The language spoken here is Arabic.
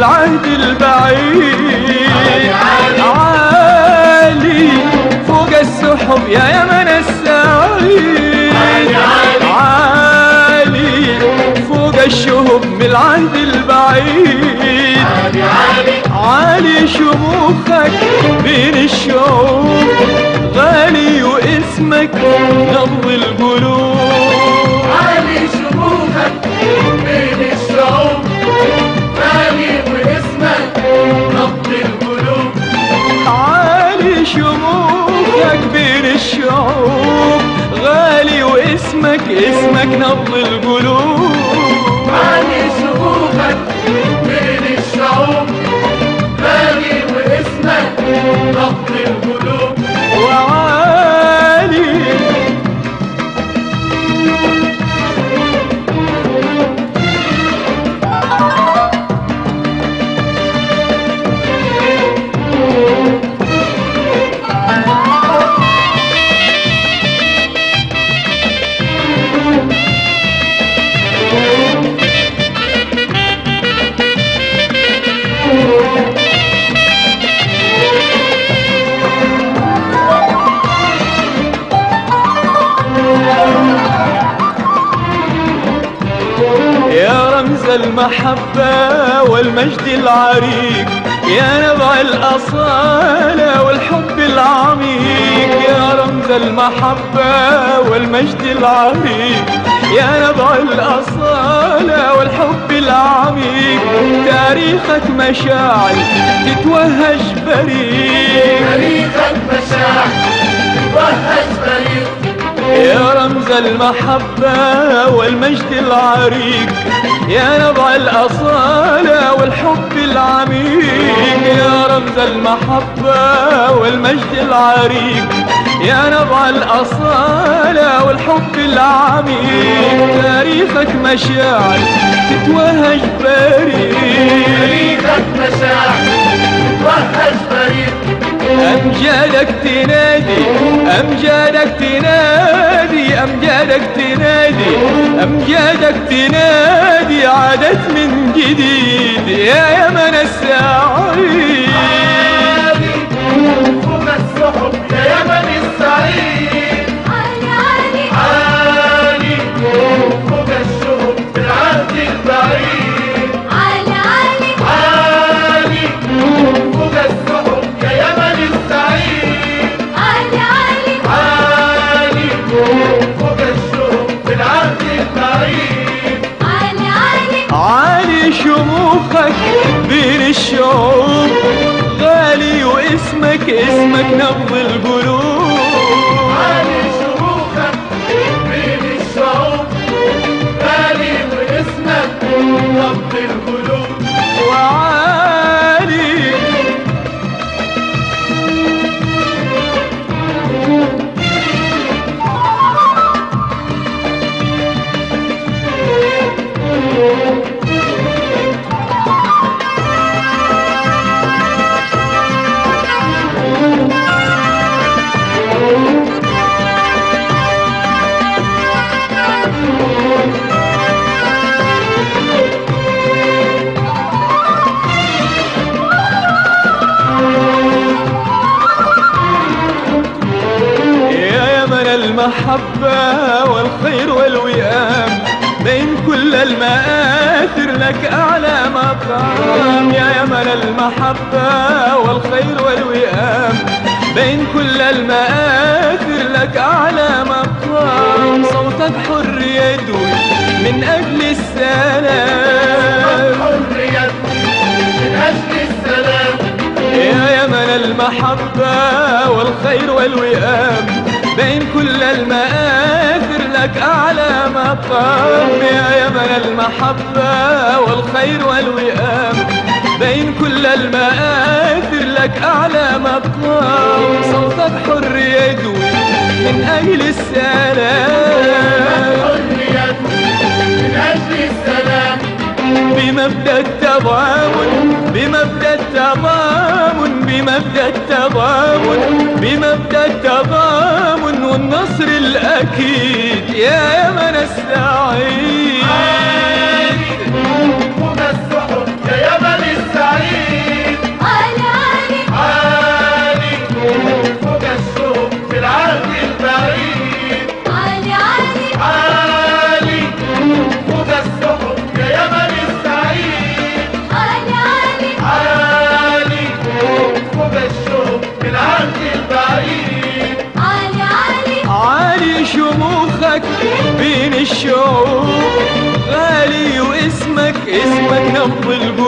العهد البعيد. عالي فوق السحب يا يمن السعيد، عالي فوق الشهب من العهد البعيد. عالي شموخك بين الشعوب غالي واسمك نبض القلوب. عالي شموخك بين الشعوب غالي واسمك نبض القلوب. عالي شموخك بين الشعوب غالي واسمك نبض القلوب. عالي شموخك بين الشعوب غالي واسمك نبض القلوب. وعالي المحبة والمجد العريق، يا نبع الأصالة والحب العميق. يا رمز المحبة والمجد العريق، يا نبع الأصالة والحب العميق. تاريخك مشاعر تتوهج بريق، تاريخك مشاعر تتوهج بريق. يا رمز المحبة والمجد العريق، يا نبع الأصالة والحب العميق. يا رمز المحبة والمجد العريق، يا نبع الأصالة والحب العميق. تاريخك مشاعر تتوهج بريق، تاريخك مشاعر تتوهج بريق. أمجادك تنادي، أمجادك تنادي، أمجادك تنادي، أمجادك تنادي. عادت من جديد يا يمن السعيد. عالي فوق السحب يا يمن السعيد. عالي عالي فوق الشهب في العهد البعيد. عالي عالي فوق السحب يا يمن السعيد. عالي عالي فوق الشهب في العهد البعيد. عالي شموخك بين الشعوب غالي واسمك نبض القلوب. عالي شموخك بين الشعوب غالي واسمك نبض القلوب. وعالي المحبة والخير والوئام، بين كل المآثر لك أعلى مقام. يا يمن المحبة والخير والوئام، بين كل المآثر لك أعلى مقام. صوتك حر يدوي من أجل السلام، حر يدوي من أجل السلام. يا يمن المحبة والخير والوئام، بين كل المآثر لك أعلى مقام. يا يمن المحبة والخير والوئام، بين كل المآثر لك أعلى مقام. صوتك حر يدوي من أجل السلام، حر يدوي من أجل السلام. بمبدأ التضامن، بمبدأ التضامن، بمبدأ التضامن، بمبدأ التضامن والنصر الأكيد. يا يمن السعيد فوق السحب يا يمن السعيد. الشعوب غالي، واسمك نبض القلوب.